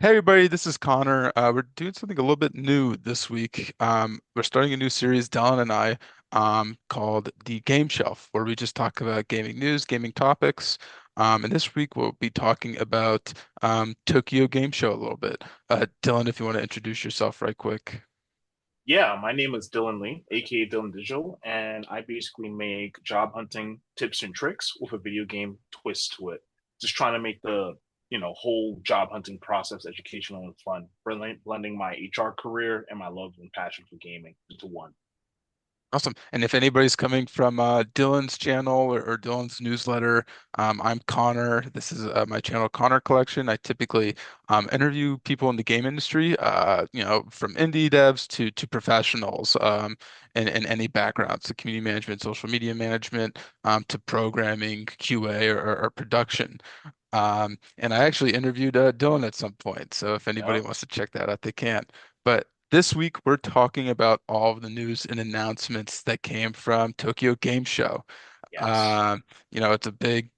Hey everybody, this is Connor. We're doing something a little bit new this week. We're starting a new series, Dellyn and I, called The Game Shelf, where we just talk about gaming news, gaming topics. And this week we'll be talking about Tokyo Game Show a little bit. Dylan, if you want to introduce yourself right quick. Yeah, my name is Dylan Lee, aka Dylan Digital, and I basically make job hunting tips and tricks with a video game twist to it. Just trying to make the whole job hunting process educational and fun, blending my HR career and my love and passion for gaming into one. Awesome. And if anybody's coming from Dylan's channel or Dylan's newsletter, I'm Connor. This is my channel, Connor Collection. I typically interview people in the game industry, from indie devs to professionals, in any background, so community management, social media management, to programming, QA, or production. And I actually interviewed Dylan at some point, so if anybody Yep. wants to check that out, they can. But this week we're talking about all of the news and announcements that came from Tokyo Game Show. Yes. Um, it's a big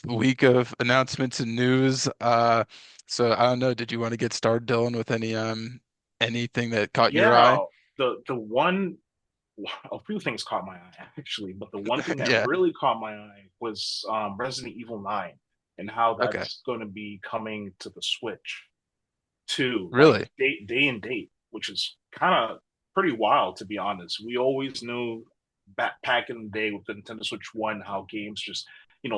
week of announcements and news. So I don't know, did you want to get started, Dylan, with anything that caught your eye? Yeah. The one a few things caught my eye actually, but the one thing that Yeah. really caught my eye was Resident Evil 9 and how Okay. that's going to be coming to the Switch too, like Really? day and date, which is kind of pretty wild to be honest. We always knew back in the day with the Nintendo Switch One how games just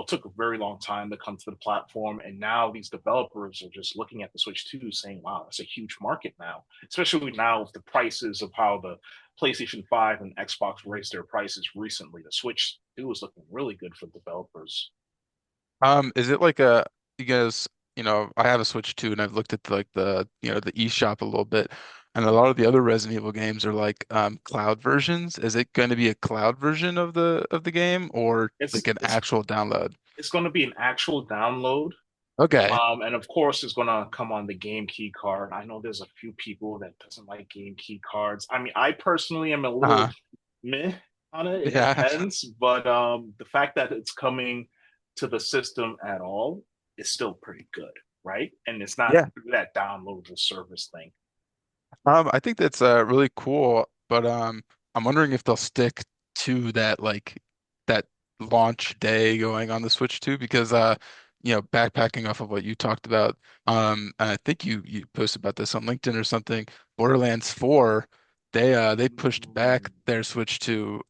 took a very long time to come to the platform, and now these developers are just looking at the Switch Two, saying, "Wow, that's a huge market now." Especially now with the prices of how the PlayStation Five and Xbox raised their prices recently, the Switch Two is looking really good for developers. Is it like a because I have a Switch too, and I've looked at like the eShop a little bit, and a lot of the other Resident Evil games are like cloud versions. Is it going to be a cloud version of the game or like It's an it's actual download? it's going to be an actual download. Okay. And of course, it's gonna come on the game key card. I know there's a few people that doesn't like game key cards. I mean, I personally am a little Uh-huh. meh on it. It Yeah. depends, but the fact that it's coming to the system at all is still pretty good, right? And it's not Yeah. that downloadable service thing. I think that's really cool, but I'm wondering if they'll stick to that like that launch day going on the Switch too, because backpacking off of what you talked about, and I think you posted about this on LinkedIn or something. Borderlands 4, they pushed back their Switch 2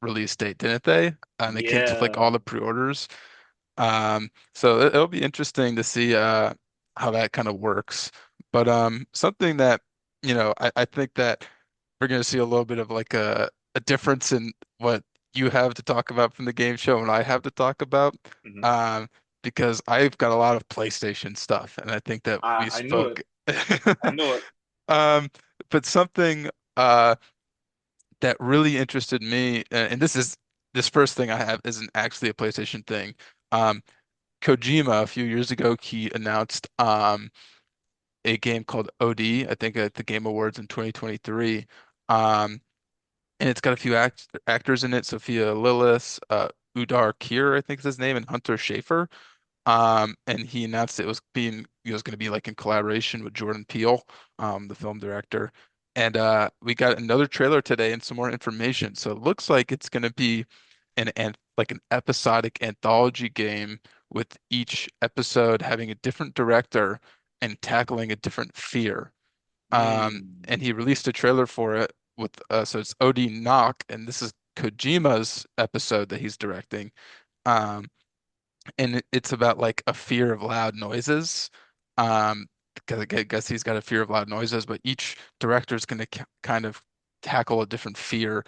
release date, didn't they? And they canceled like Yeah. all the pre-orders. So it'll be interesting to see how that kind of works. But something that I think that we're going to see a little bit of like a difference in what you have to talk about from the game show and I have to talk about. Mhm. Um, because I've got a lot of PlayStation stuff, and I think that we I knew it. spoke. I knew it. Um, but something that really interested me, and this first thing I have isn't actually a PlayStation thing. Um, Kojima a few years ago, he announced a game called OD, I think at the Game Awards in 2023. And it's got a few actors in it, Sophia Lillis, Udar Kier, I think is his name, and Hunter Schafer. And he announced it was going to be like in collaboration with Jordan Peele, the film director. And we got another trailer today and some more information. So it looks like it's going to be like an episodic anthology game with each episode having a different director and tackling a different fear. And Mm. he released a trailer for it with so it's OD Knock, and this is Kojima's episode that he's directing. Um, and it's about like a fear of loud noises. Because I guess he's got a fear of loud noises, but each director is going to kind of tackle a different fear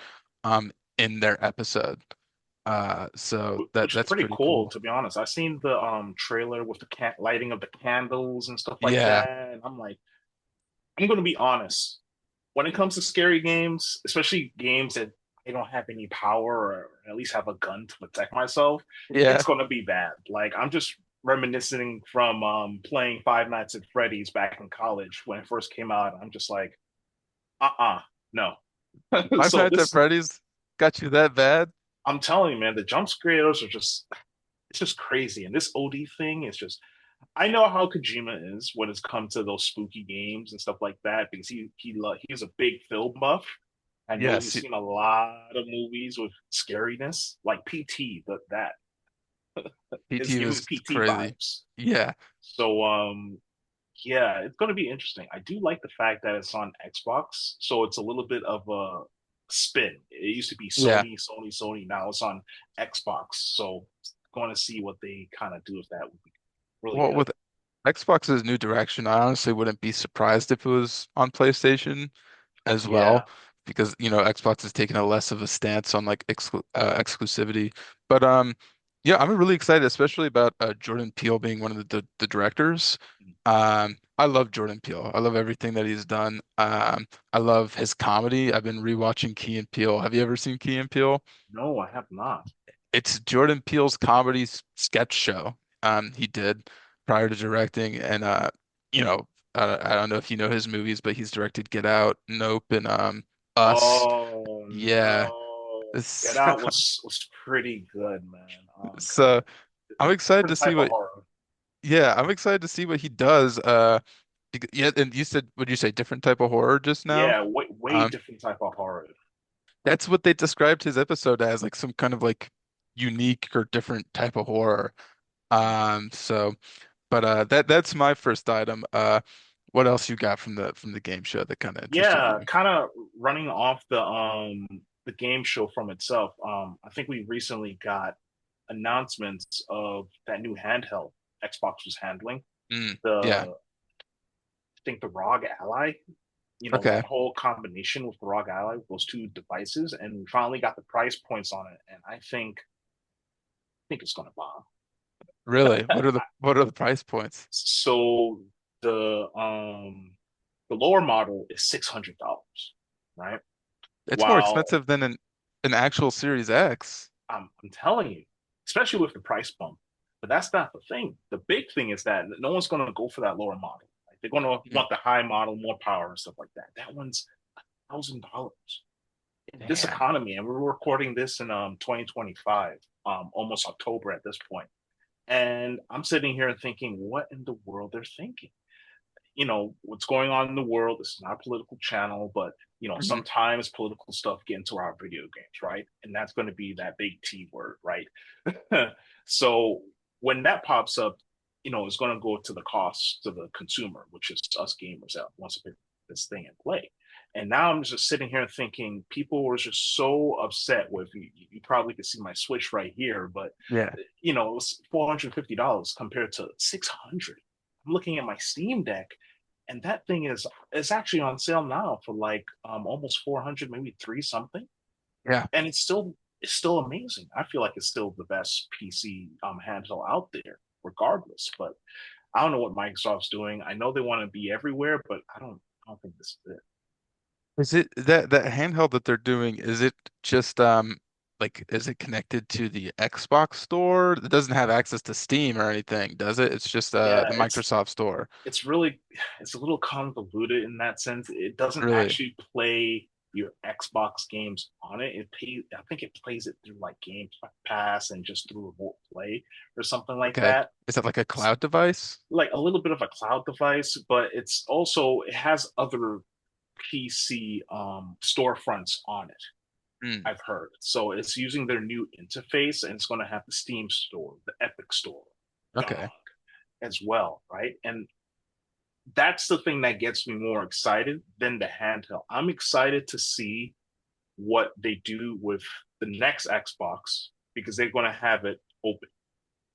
in their episode. So Which is that's pretty pretty cool cool. to be honest. I seen the trailer with the lighting of the candles and stuff like Yeah. that, and I'm like, I'm gonna be honest. When it comes to scary games, especially games that I don't have any power or at least have a gun to protect myself, it's Yeah. gonna be bad. Like I'm just reminiscing from playing Five Nights at Freddy's back in college when it first came out. I'm just like, no. Five So Nights at this, Freddy's got you that bad? I'm telling you, man, the jump scares are just it's just crazy. And this OD thing is just I know how Kojima is when it's come to those spooky games and stuff like that because he's a big film buff. I know he's Yes, seen a lot of movies with scariness, like PT, but that is PT giving me was PT crazy. vibes. Yeah, So yeah, it's going to be interesting. I do like the fact that it's on Xbox, so it's a little bit of a spin. It used to be yeah. Sony, Sony, Sony. Now it's on Xbox. So going to see what they kind of do with that would be really Well, good. with Xbox's new direction, I honestly wouldn't be surprised if it was on PlayStation as Yeah. well, because Xbox is taking a less of a stance on like exclusivity. But yeah, I'm really excited, especially about Jordan Peele being one of the directors. I love Jordan Peele. I love everything that he's done. I love his comedy. I've been rewatching Key and Peele. Have you ever seen Key and Peele? No, I have not. It's Jordan Peele's comedy sketch show. He did prior to directing, and you know, I don't know if you know his movies, but he's directed Get Out, Nope, and Us. Oh Yeah. no. Get It's- Out was pretty good, man. Oh So god. I'm excited to Different see type of what. horror. Yeah, I'm excited to see what he does. Yeah, and you said, would you say different type of horror just now? Yeah, way Um, different type of horror. that's what they described his episode as, like some kind of like unique or different type of horror. So. But that's my first item. What else you got from the game show that kind of interested Yeah, you? kind of running off the game show from itself. I think we recently got announcements of that new handheld Xbox was handling. Yeah. The I think the ROG Ally, Okay. that whole combination with the ROG Ally, those two devices, and we finally got the price points on it, and I think it's gonna bomb. Really? What are the price points? So the um the lower model is $600, right? It's more While expensive than an actual Series X. I'm telling you, especially with the price bump. But that's not the thing. The big thing is that no one's going to go for that lower model. Like, they're going to Mhm. want the high model, more power and stuff like that. That one's $1,000 in this Damn. economy, and we're recording this in 2025, almost October at this point. And I'm sitting here thinking, what in the world they're thinking? What's going on in the world. This is not a political channel, but Mhm. sometimes political stuff get into our video games, right? And that's going to be that big T word, right? So when that pops up, it's going to go to the cost to the consumer, which is us gamers that wants to pick this thing and play. And now I'm just sitting here thinking people were just so upset with you. You probably could see my Switch right here, but Yeah. it was $450 compared to 600. I'm looking at my Steam Deck, and that thing is actually on sale now for like almost 400, maybe three something, Yeah. and it's still amazing. I feel like it's still the best PC handheld out there, regardless. But I don't know what Microsoft's doing. I know they want to be everywhere, but I don't think this is it. Is it that handheld that they're doing, is it just like is it connected to the Xbox store? It doesn't have access to Steam or anything, does it? It's just Yeah, the Microsoft store. it's a little convoluted in that sense. It doesn't Really? actually play your Xbox games on it. I think it plays it through like Game Pass and just through Remote Play or something like Okay. that. Is that like a It's cloud device? like a little bit of a cloud device, but it has other PC storefronts on it. Hmm. I've heard. So it's using their new interface, and it's going to have the Steam store, the Epic store, Okay. GOG as well, right? And that's the thing that gets me more excited than the handheld. I'm excited to see what they do with the next Xbox because they're going to have it open.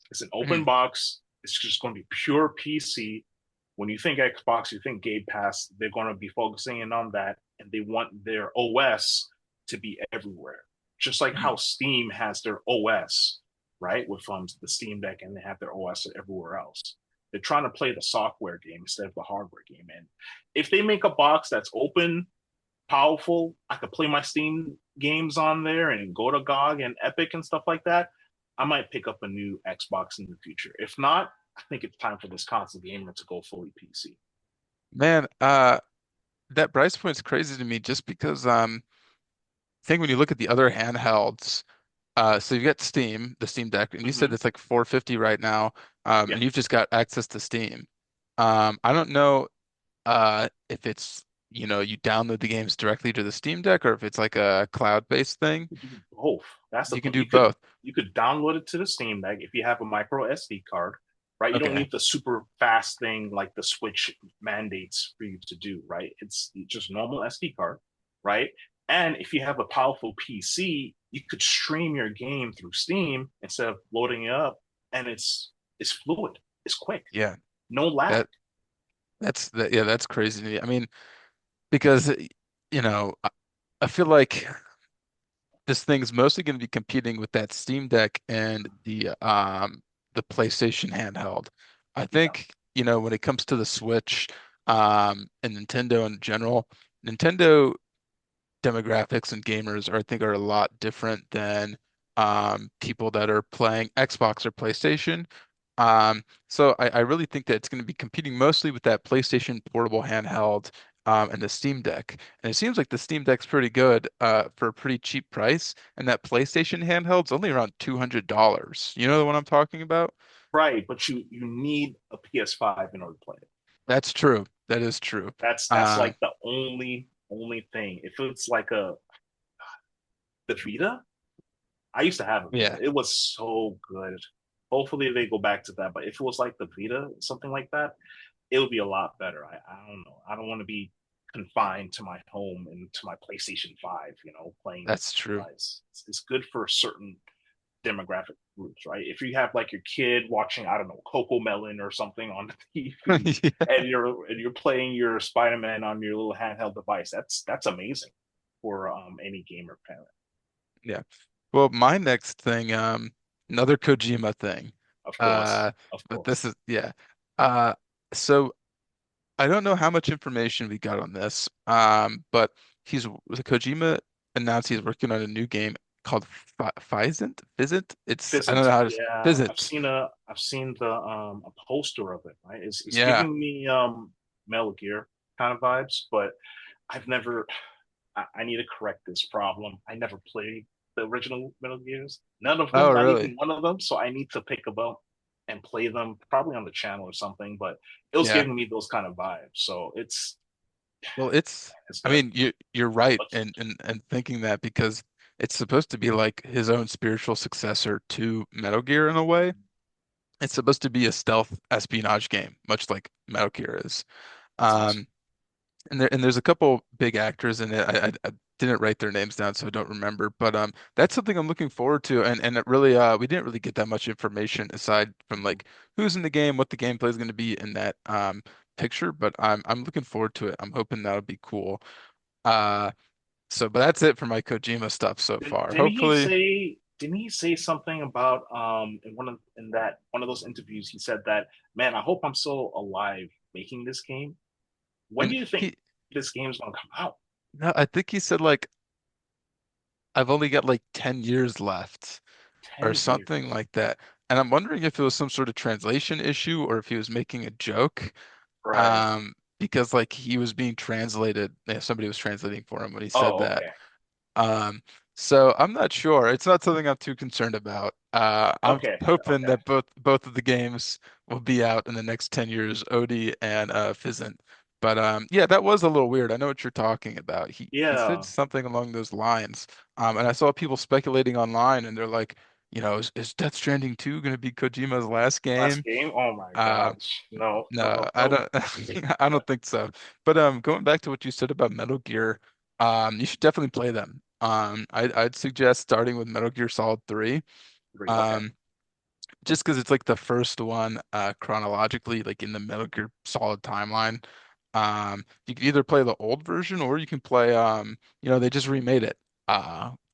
It's an open Mhm. box. It's just going to be pure PC. When you think Xbox, you think Game Pass. They're going to be focusing in on that, and they want their OS to be everywhere. Just like Mhm. how Steam has their OS, right, with the Steam Deck, and they have their OS everywhere else. They're trying to play the software game instead of the hardware game. And if they make a box that's open, powerful, I could play my Steam games on there and go to GOG and Epic and stuff like that. I might pick up a new Xbox in the future. If not, I think it's time for this console gamer to go fully PC. Man, that price point's crazy to me just because I think when you look at the other handhelds. So you get Steam, the Steam Deck, and you said Hmm. it's like 450 right now, Yeah. and you've just got access to Steam. I don't know if it's, you download the games directly to the Steam Deck or if it's like a cloud-based thing. You do both. That's the You can thing. do both. You could download it to the Steam Deck if you have a micro SD card, right? You don't Okay. need the super fast thing like the Switch mandates for you to do, right? It's just normal SD card, right? And if you have a powerful PC, you could stream your game through Steam instead of loading it up, and it's fluid, it's quick, Yeah. no lag. That yeah, that's crazy to me. I mean, because I feel like this thing's mostly going to be competing with that Steam Deck and the PlayStation handheld. I Yeah, think, when it comes to the Switch, and Nintendo in general, Nintendo demographics and gamers are, I think, are a lot different than people that are playing Xbox or PlayStation. So I really think that it's going to be competing mostly with that PlayStation portable handheld and the Steam Deck. And it seems like the Steam Deck's pretty good for a pretty cheap price, and that PlayStation handheld's only around $200. You know the one I'm talking about? right. But you need a PS5 in order to play it. That's true. That is true. That's Uh, like the only thing. If it's like a the Vita, I used to have a Vita. yeah, It was so good. Hopefully they go back to that. But if it was like the Vita, something like that, it would be a lot better. I don't know. I don't want to be confined to my home and to my PlayStation 5, playing that's true. device. It's good for certain demographic groups, right? If you have like your kid watching, I don't know, Coco Melon or something on the TV, Yeah. and you're playing your Spider-Man on your little handheld device, that's amazing for any gamer parent. Yeah. Well, my next thing, another Kojima thing. Of course, Uh, of but course. this is yeah. Uh, so I don't know how much information we got on this. But the Kojima announced he's working on a new game called Physant. Physant? I don't Pheasant, know how to yeah, Physant. I've seen the a poster of it. Right, it's Yeah. giving me Metal Gear kind of vibes, but I've never. I need to correct this problem. I never played the original Metal Gears. None of Oh, them, not really? even one of them. So I need to pick them up and play them, probably on the channel or something. But it was Yeah. giving me those kind of vibes. So Well, it's I good. mean, you're right But in thinking that because it's supposed to be like his own spiritual successor to Metal Gear in a way. It's supposed to be a stealth espionage game, much like Metal Gear is. that's awesome. Um, and there's a couple big actors in it. I didn't write their names down, so I don't remember. But that's something I'm looking forward to. And it really we didn't really get that much information aside from like who's in the game, what the gameplay is going to be in that picture. But I'm looking forward to it. I'm hoping that'll be cool. Uh, but that's it for my Kojima stuff so far. Didn't he Hopefully, say? Didn't he say something about in that one of those interviews? He said that, man, I hope I'm still alive making this game. When and do you think this game's gonna come out? no, I think he said like I've only got like 10 years left, or 10 years. something like that. And I'm wondering if it was some sort of translation issue or if he was making a joke. Right. Because like he was being translated, somebody was translating for him when he said Oh, that. okay. Um, so I'm not sure. It's not something I'm too concerned about. I'm Okay. hoping Okay. that both of the games will be out in the next 10 years, Odie and Fizzant. But yeah, that was a little weird. I know what you're talking about. He said Yeah. something along those lines. And I saw people speculating online, and they're like, is Death Stranding 2 going to be Kojima's last Last game? game. Oh my Uh, gosh. No, no, no, no, I no. don't. I don't think so. But going back to what you said about Metal Gear, you should definitely play them. I'd suggest starting with Metal Gear Solid 3. Three. Okay. Um, just because it's like the first one chronologically, like in the Metal Gear Solid timeline. You can either play the old version or you can play they just remade it.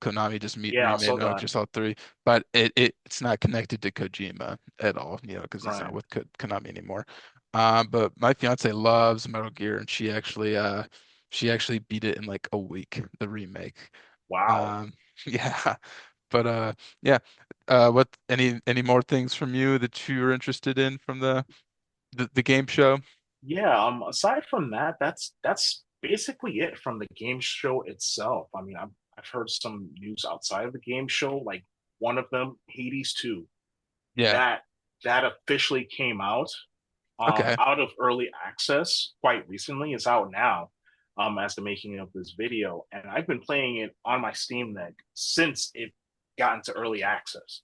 Konami just Yeah, I remade saw Metal that. Gear Solid 3, but it's not connected to Kojima at all, because he's not Right. with Konami anymore. But my fiance loves Metal Gear, and she actually beat it in like a week, the remake. Wow. Um, yeah, but yeah. What any more things from you that you were interested in from the game show? Yeah. Aside from that, that's basically it from the game show itself. I mean, I've heard some news outside of the game show, like One of them, Hades 2. Yeah. That that officially came Okay. out of early access quite recently. It's out now as the making of this video. And I've been playing it on my Steam Deck since it got into early access.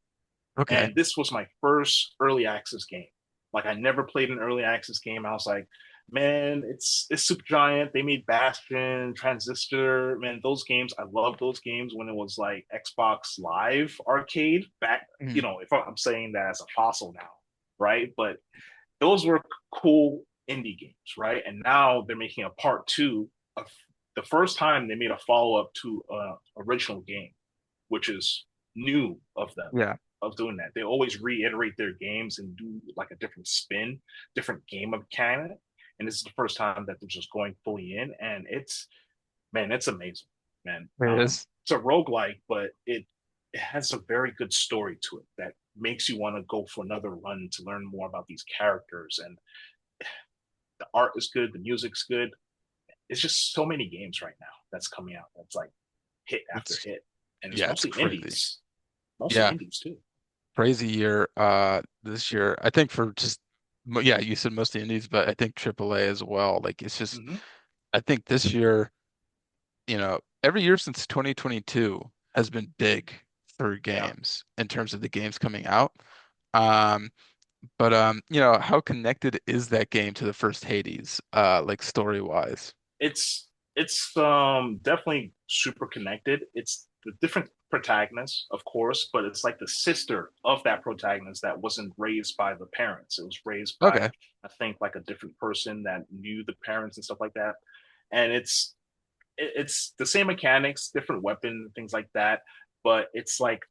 Okay. And this was my first early access game. Like I never played an early access game. I was like, man, it's Super Giant. They made Bastion, Transistor. Man, those games. I love those games when it was like Xbox Live Arcade back. You Mhm. know, if I'm saying that as a fossil now, right? But those were cool indie games, right? And now they're making a part two of the first time they made a follow up to an original game, which is new of them Yeah. of doing that. They always reiterate their games and do like a different spin, different game mechanic. And this is the first time that they're just going fully in, and it's man, it's amazing, man. It is. It's a roguelike, but it has a very good story to it that makes you want to go for another run to learn more about these characters. And the art is good, the music's good. It's just so many games right now that's coming out that's like hit after It's hit, and it's yeah, it's crazy. mostly Yeah, indies too. crazy year this year. I think for just yeah, you said mostly indies, but I think AAA as well. Like it's just Mm-hmm. I think this year, every year since 2022 has been big for Yeah, games in terms of the games coming out. Um, but how connected is that game to the first Hades, like story wise? it's definitely super connected. It's the different protagonist, of course, but it's like the sister of that protagonist that wasn't raised by the parents. It was raised by, Okay. I think, like a different person that knew the parents and stuff like that. And it's the same mechanics, different weapon, things like that, but it's like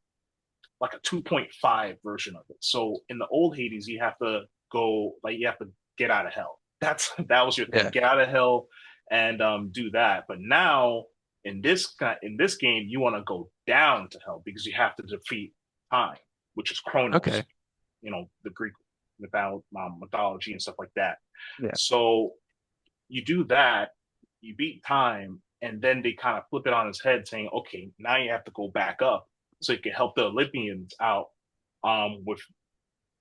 a 2.5 version of it. So in the old Hades, you have to get out of hell. That was your thing. Yeah. Get out of hell and do that. But now in this game, you want to go down to hell because you have to defeat time, which is Chronos. Okay. You know, the Greek mythology and stuff like that. Yeah. So you do that, you beat time, and then they kind of flip it on his head, saying, "Okay, now you have to go back up so you can help the Olympians out with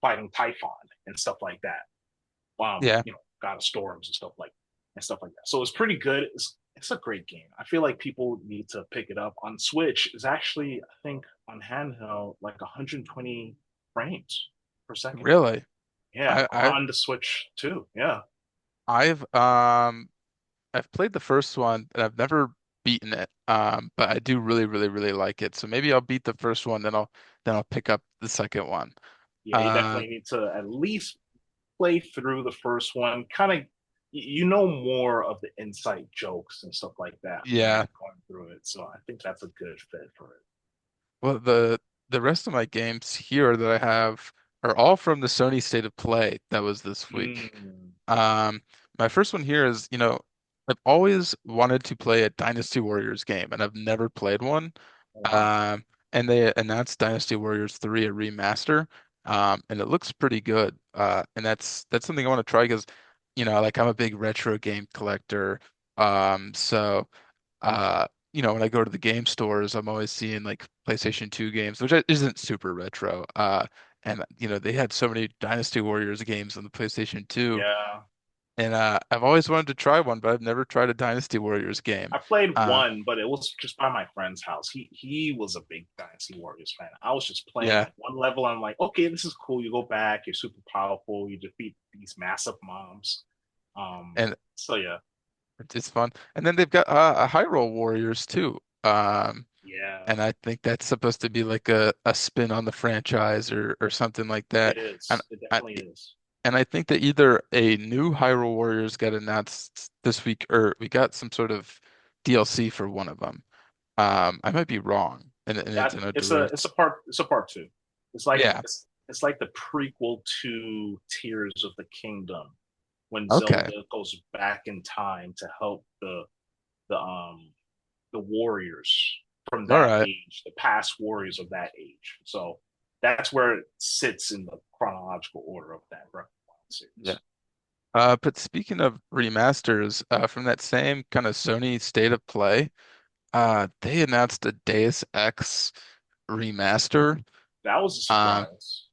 fighting Typhon and stuff like that. Yeah. God of Storms and stuff like that. So it's pretty good. It's a great game. I feel like people need to pick it up on Switch. It's actually, I think, on handheld like 120 frames per second. Really? Yeah, I, I on the Switch too. Yeah. I've I've played the first one and I've never beaten it. But I do really, really, really like it. So maybe I'll beat the first one, then I'll pick up the second one. Yeah, you Uh definitely need to at least play through the first one. Kind of, you know more of the inside jokes and stuff like that when you're yeah. going through it. So I think that's a good fit for it. Well, the rest of my games here that I have are all from the Sony State of Play that was this week. Mm. Um, my first one here is, I've always wanted to play a Dynasty Warriors game, and I've never played one. Oh, wow. Um, and they announced Dynasty Warriors 3, a remaster, and it looks pretty good. And that's something I want to try because, like I'm a big retro game collector. So when I go to the game stores, I'm always seeing like PlayStation 2 games, which isn't super retro. And they had so many Dynasty Warriors games on the PlayStation 2, Yeah. and I've always wanted to try one, but I've never tried a Dynasty Warriors game. I played Uh, one, but it was just by my friend's house. He was a big Dynasty Warriors fan. I was just playing yeah, like one level. I'm like, okay, this is cool. You go back, you're super powerful, you defeat these massive mobs. and So yeah, it's fun. And then they've got a Hyrule Warriors too. yeah, And I think that's supposed to be like a spin on the franchise or something like it that. And is. It I, definitely is. And I think that either a new Hyrule Warriors got announced this week, or we got some sort of DLC for one of them. I might be wrong, and it's That in a it's direct. a part two. It's like Yeah. it's like the prequel to Tears of the Kingdom when Okay. Zelda goes back in time to help the the warriors from All that right. age, the past warriors of that age. So that's where it sits in the chronological order of that Breath of the Wild Yeah. series. But speaking of remasters, from that same kind of Sony State of Play, they announced a Deus Ex. remaster. That was a Um, surprise.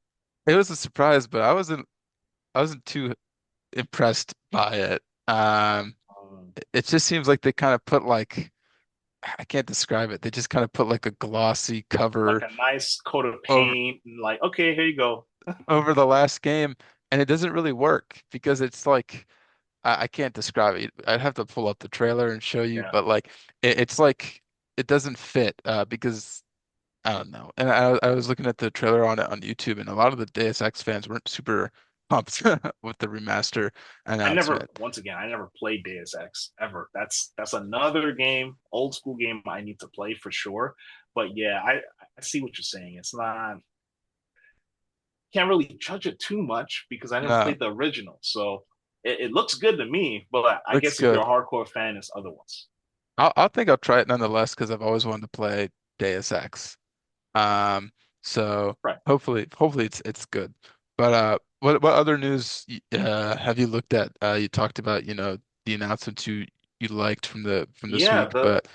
it was a surprise, but I wasn't too impressed by it. Um, It just seems like they kind of put like I can't describe it. They just kind of put like a glossy like cover a nice coat of over paint, and like, okay, here you go. over the last game, and it doesn't really work because it's like I can't describe it. I'd have to pull up the trailer and show you, Yeah. but like it's like it doesn't fit because I don't know. And I was looking at the trailer on it on YouTube, and a lot of the Deus Ex fans weren't super pumped with the remaster I never, announcement. once again, I never played Deus Ex ever. That's another game, old school game I need to play for sure. But yeah, I see what you're saying. It's not can't really judge it too much because I never No, played the original. So it looks good to me, but I looks guess if you're a good. hardcore fan, it's other ones. I think I'll try it nonetheless because I've always wanted to play Deus Ex. Um, so Right. hopefully it's good. But what other news have you looked at? You talked about, the announcements you liked from this Yeah, week, but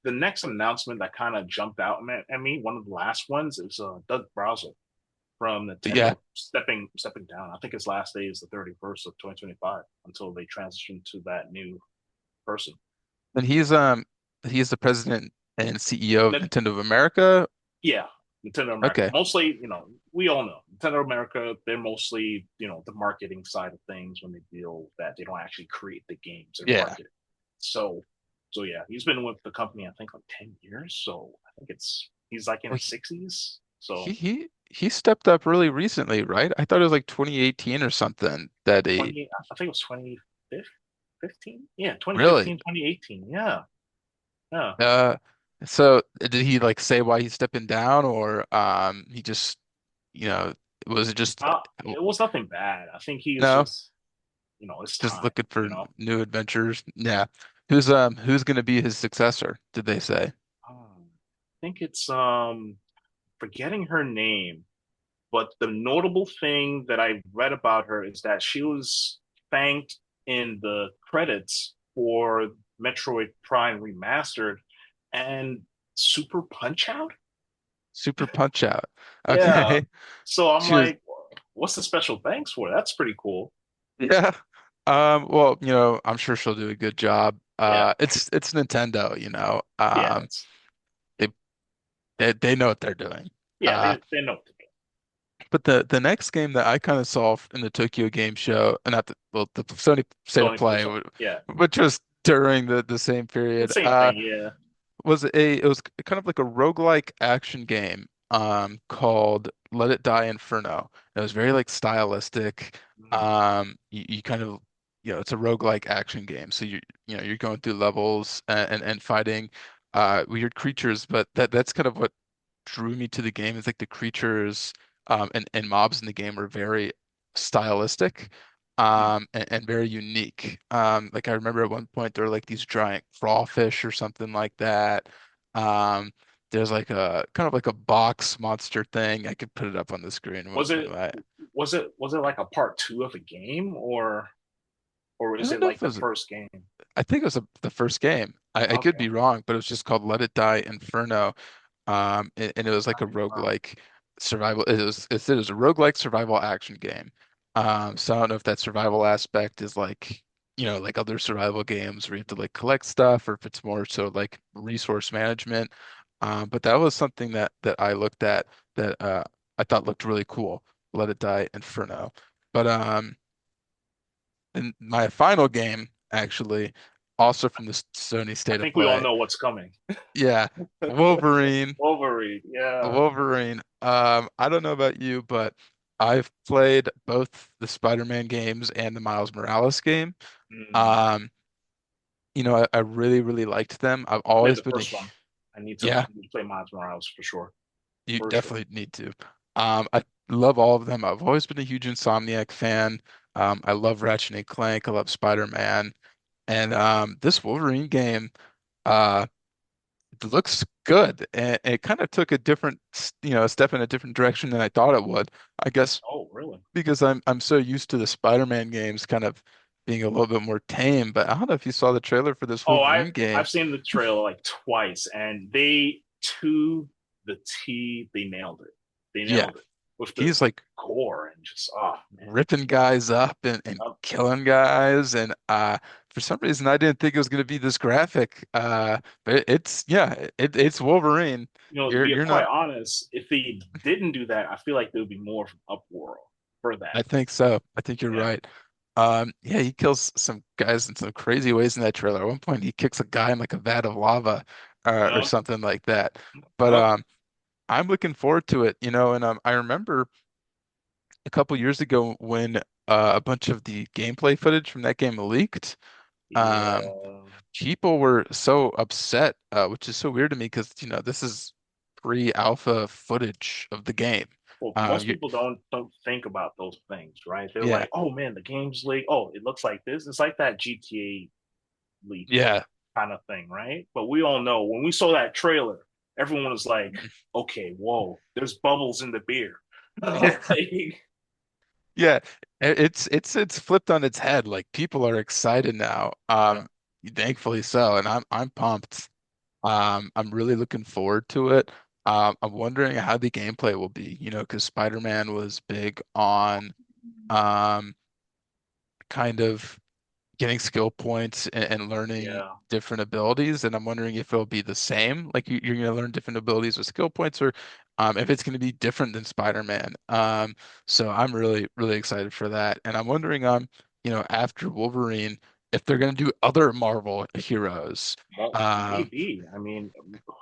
the next announcement that kind of jumped out at me, one of the last ones, is Doug Browser from yeah, Nintendo stepping down. I think his last day is the 31st of 2025 until they transition to that new person. and he's the president and CEO of Nintendo of America. Yeah, Nintendo America. Okay. Mostly, we all know Nintendo America. They're mostly, the marketing side of things when they deal with that. They don't actually create the games; they're Yeah. marketing. So, so yeah, he's been with the company I think like 10 years. So I think he's like in Well, his 60s. So he stepped up really recently, right? I thought it was like 2018 or something that he 20, I think it was 2015. Yeah, really. 2015, 2018. Yeah, yeah. Uh, so did he like say why he's stepping down or he just you know was it just It was nothing bad. I think he is no just, it's just time. looking for new adventures? Yeah. Who's gonna be his successor? Did they say? I think it's forgetting her name, but the notable thing that I read about her is that she was thanked in the credits for Metroid Prime Remastered and Super Punch Out. Super Punch Out. Yeah. Okay. So I'm She was like, what's the special thanks for? That's pretty cool. yeah. Well, I'm sure she'll do a good job. Yeah. It's Nintendo. Yeah. It's They they know what they're doing. yeah, Uh, they know what to do. but the next game that I kind of saw in the Tokyo Game Show, not the Sony State of Sony Play, PlayStation. Yeah. which was during the same The period, same thing, yeah. it was kind of like a roguelike action game called Let It Die Inferno. It was very like stylistic. Mm. You kind of it's a roguelike action game. So you're going through levels and fighting weird creatures, but that's kind of what drew me to the game is like the creatures and mobs in the game were very stylistic Mm. and very unique. Like I remember at one point there were like these giant crawfish or something like that. Um, there's like a kind of like a box monster thing. I could put it up on the screen. Was it was it like a part two of a game, or I is don't it know if like it the was first game? I think it was the first game. I could Okay. be wrong, but it was just called Let It Die Inferno. And it was like a Wow. roguelike survival. It was a roguelike survival action game. So I don't know if that survival aspect is like, like other survival games where you have to like collect stuff, or if it's more so like resource management. But that was something that I looked at that I thought looked really cool. Let It Die Inferno. But and my final game actually, also from the Sony I State of think we all Play. know what's coming. Yeah, Wolverine. Wolverine. Yeah. Wolverine. I don't know about you, but I've played both the Spider-Man games and the Miles Morales game. Mm. Um, I really, really liked them. I've I played always the been a, first one. yeah, I need to play Miles Morales for sure. you For sure. definitely need to. I love all of them. I've always been a huge Insomniac fan. I love Ratchet and Clank. I love Spider-Man. And this Wolverine game, uh, it looks good. And it kind of took a different, step in a different direction than I thought it would. I guess Oh, really? because I'm so used to the Spider-Man games kind of being a little bit more tame. But I don't know if you saw the trailer for this Oh, Wolverine game. I've seen the trailer like twice, and they too. the T, they nailed it. They Yeah, nailed it with the he's like gore and just oh man. ripping guys up and Yep. killing guys. And for some reason, I didn't think it was going to be this graphic. But it's yeah, it's Wolverine. To be You're quite not. honest, if they didn't do that, I feel like there would be more of an uproar for that. I think so. I think you're Yeah. right. Yeah, he kills some guys in some crazy ways in that trailer. At one point, he kicks a guy in like a vat of lava, or Yep. something like that. But Yep. I'm looking forward to it, and I remember a couple years ago when a bunch of the gameplay footage from that game leaked. Um, Yeah. People were so upset, which is so weird to me because this is pre-alpha footage of the game. Well, Um, most you, people don't think about those things, right? They're yeah, like, "Oh man, the game's leaked. Oh, it looks like this." It's like that GTA leak yeah, kind of thing, right? But we all know when we saw that trailer, everyone was like, "Okay, whoa, there's bubbles in the beer." yeah, Like, yeah. It's flipped on its head. Like people are excited now. yeah, Thankfully so, and I'm pumped. I'm really looking forward to it. I'm wondering how the gameplay will be, because Spider-Man was big on um, kind of getting skill points and learning yeah. different abilities. And I'm wondering if it'll be the same, like you're going to learn different abilities with skill points, or if it's going to be different than Spider-Man. So I'm really, really excited for that. And I'm wondering, after Wolverine, if they're going to do other Marvel heroes. Well, Um, maybe. I mean,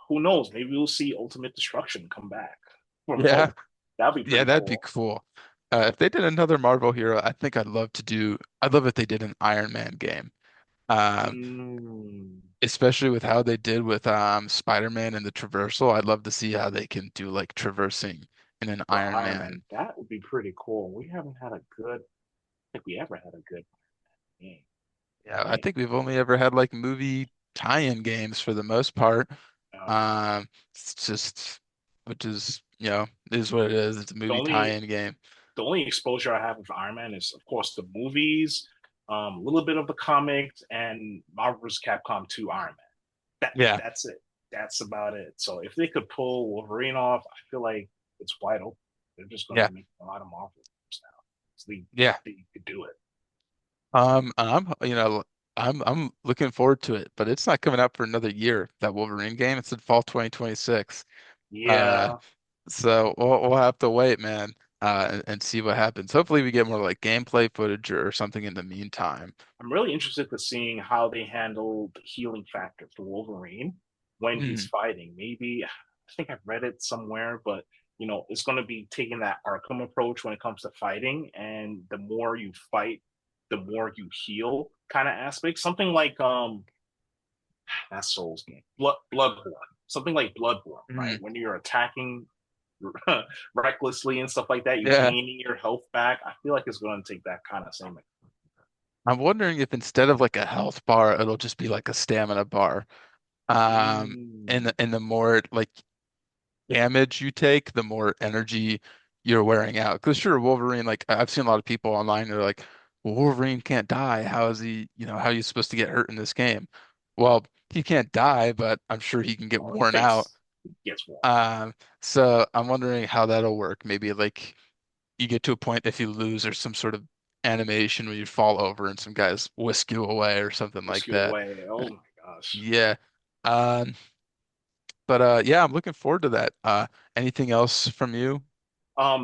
who knows? Maybe we'll see Ultimate Destruction come back from yeah, Hulk. That'd be yeah, pretty that'd be cool. cool. If they did another Marvel hero, I think I'd love if they did an Iron Man game. Um, Mm, Especially with how they did with Spider-Man and the traversal. I'd love to see how they can do like traversing in an for Iron Iron Man, Man. that would be pretty cool. We haven't had a good, I think we ever had a good game, Yeah, I right? think we've only ever had like movie tie-in games for the most part. Uh, It's just, which is, is what it is. It's a the movie only tie-in game. the only exposure I have with Iron Man is, of course, the movies, a little bit of the comics, and Marvel's Capcom 2 Iron Man. Yeah, That's it. That's about it. So if they could pull Wolverine off, I feel like it's wide open. They're just going to yeah, be making a lot of Marvel games now. So yeah. they could do it. And I'm looking forward to it, but it's not coming out for another year, that Wolverine game. It's in fall 2026. Uh, Yeah, So we'll have to wait, man, and see what happens. Hopefully, we get more like gameplay footage or something in the meantime. I'm really interested to seeing how they handle the healing factor for Wolverine when he's Mhm. fighting. Maybe I think I've read it somewhere, but it's going to be taking that Arkham approach when it comes to fighting, and the more you fight, the more you heal kind of aspect. Something like that Souls game, Bloodborne, something like Bloodborne, right? Mhm. When you're attacking recklessly and stuff like that, you Yeah, gaining your health back. I feel like it's going to take that kind of same. I'm wondering if instead of like a health bar, it'll just be like a stamina bar. And Mm. the more like damage you take, the more energy you're wearing out. Because sure, Wolverine, like I've seen a lot of people online, they're like, well, Wolverine can't die. How is he, how are you supposed to get hurt in this game? Well, he can't die, but I'm sure he can get Well, it worn out. takes gets warm. Um, so I'm wondering how that'll work. Maybe like you get to a point if you lose or some sort of animation where you fall over and some guys whisk you away or something like Whisk you that. away. Oh my gosh. Yeah. Um, but yeah, I'm looking forward to that. Anything else from you?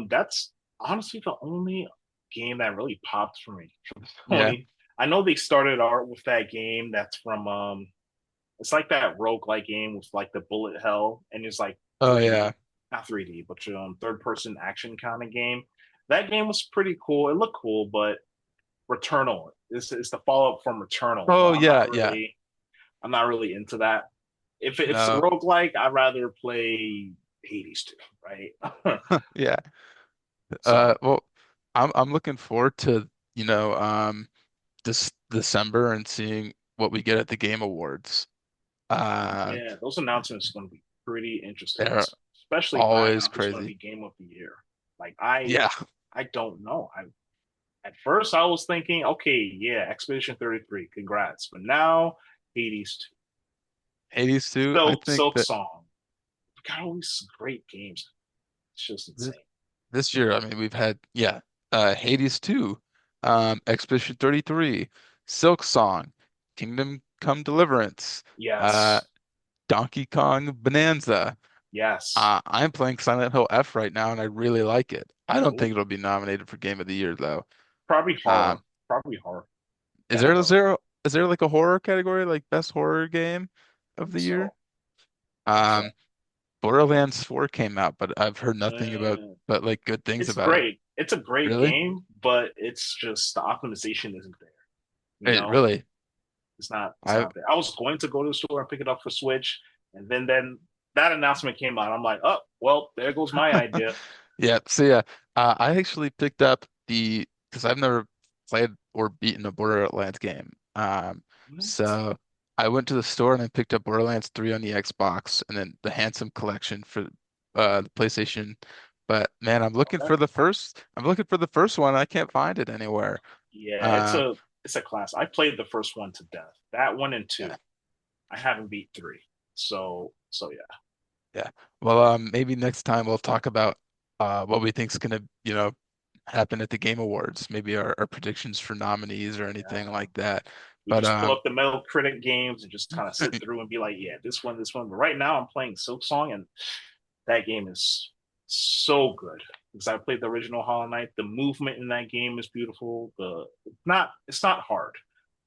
That's honestly the only game that really popped for me from Yeah. Sony. I know they started out with that game that's from it's like that roguelike game with like the bullet hell and it's like Oh yeah. 3D, not 3D, but third person action kind of game. That game was pretty cool. It looked cool, but Returnal is the follow up from Returnal, Oh but yeah, yeah. I'm not really into that. If it's a No. roguelike, I'd rather play Hades 2, right? Yeah. So Well, I'm looking forward to, this December and seeing what we get at the Game Awards. Uh, yeah, those announcements are going to be pretty interesting, they're especially finding always out who's going to crazy. be Game of the Year. Like Yeah. I don't know. I At first I was thinking, okay, yeah, Expedition 33, congrats, but now Hades 2, Hades too. I think Silk that Song. got all these great games. It's just This, insane. this year, I mean, we've had Hades 2, Expedition 33, Silk Song, Kingdom Come Deliverance, uh, Yes, Donkey Kong Bonanza. yes. I'm playing Silent Hill F right now, and I really like it. I don't think Ooh, it'll be nominated for Game of the Year though. probably horror. Um, Probably horror is there category. is there like a horror category, like best horror game I of think the year? so. I think so. Um, Borderlands 4 came out, but I've heard nothing about Uh, but like good things it's about it. great. It's a great Really? game, but it's just the optimization isn't there. You It know, really. it's not. It's I not there. I was going to go to the store and pick it up for Switch, and then that announcement came out. I'm like, oh well, there goes my idea. Yeah, so yeah, I actually picked up the because I've never played or beaten a Borderlands game. What? So I went to the store and I picked up Borderlands 3 on the Xbox and then the Handsome Collection for the PlayStation. But man, Okay. I'm looking for the first one. I can't find it anywhere. Yeah, Uh, it's a class. I played the first one to death. That one and yeah, two. I haven't beat three. So yeah. yeah. Well, maybe next time we'll talk about what we think's gonna, happen at the Game Awards. Maybe our predictions for nominees or anything Yeah. like that. We But just pull up the Metacritic games and just kind of sit uh, through and be like, yeah, this one, this one. But right now I'm playing Silk Song and that game is so good because I played the original Hollow Knight. The movement in that game is beautiful. The it's not hard.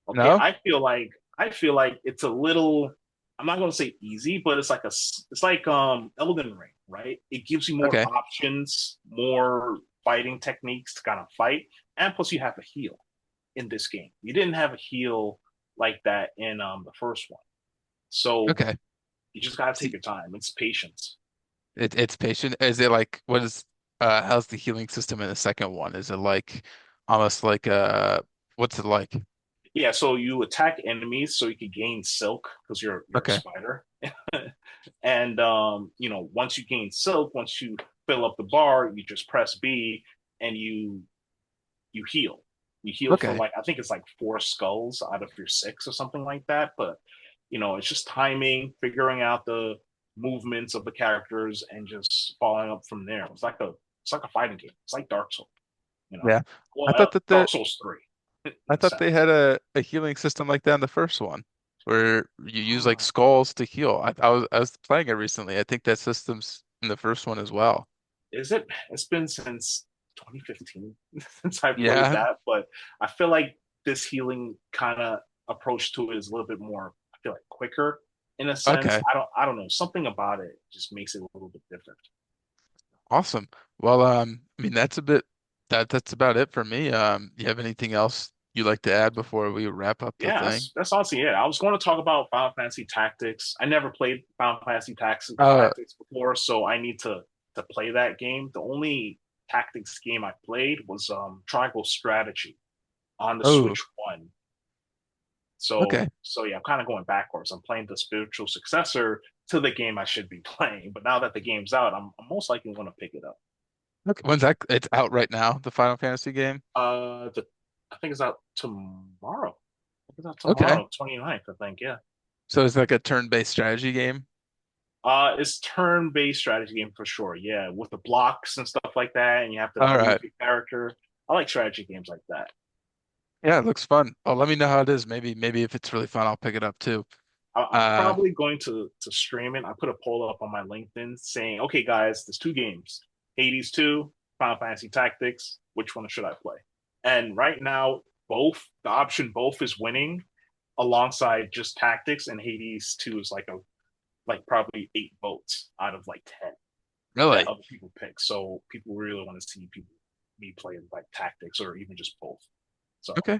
Okay, no? I feel like it's a little. I'm not going to say easy, but it's like Elden Ring, right? It gives you more Okay. options, more fighting techniques to kind of fight, and plus you have a heal in this game. You didn't have a heal like that in the first one, so Okay. you just got to take See, your time. It's patience. it's patient. Is it like how's the healing system in the second one? Is it like almost like what's it like? Yeah, so you attack enemies so you can gain silk because you're a Okay. spider. And once you gain silk, once you fill up the bar, you just press B and you heal. You heal for Okay. like I think it's like four skulls out of your six or something like that. But it's just timing, figuring out the movements of the characters, and just following up from there. It's like a fighting game. It's like Dark Souls. You know, Yeah. I well, thought that Dark Souls 3 I in a thought they sense. had a healing system like that in the first one, where you use like Uh, skulls to heal. I was playing it recently. I think that system's in the first one as well. is it? It's been since 2015 since I played Yeah. that, but I feel like this healing kind of approach to it is a little bit more. I feel like quicker in a sense. Okay. I don't know. Something about it just makes it a little bit different. Awesome. Well, I mean that's about it for me. You have anything else you'd like to add before we wrap up the Yeah, thing? that's honestly it. I was going to talk about Final Fantasy Tactics. I never played Final Fantasy Uh Tactics before, so I need to play that game. The only tactics game I played was Triangle Strategy on the oh, Switch One. okay. So yeah, I'm kind of going backwards. I'm playing the spiritual successor to the game I should be playing. But now that the game's out, I'm most likely going to pick it up. Okay. When's that? It's out right now, the Final Fantasy game. The I think it's out tomorrow. I think it's out Okay. tomorrow, 29th, I think. Yeah. So it's like a turn-based strategy game. It's turn-based strategy game for sure. Yeah, with the blocks and stuff like that, and you have to All move right. your character. I like strategy games like that. Yeah, it looks fun. Oh, let me know how it is. Maybe if it's really fun, I'll pick it up too. I'm Uh probably going to stream it. I put a poll up on my LinkedIn saying, "Okay, guys, there's two games: Hades 2, Final Fantasy Tactics. Which one should I play?" And right now, the option both is winning, alongside just Tactics, and Hades 2 is like probably 8 votes out of like 10 that really? other people pick. So people really want to see people me playing like Tactics or even just both. So Okay.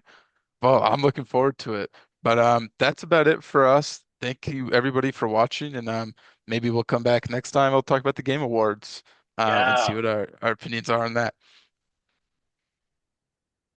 Well, I'm looking forward to it. But that's about it for us. Thank you everybody for watching, and maybe we'll come back next time. We'll talk about the Game Awards and see yeah, what our opinions are on that.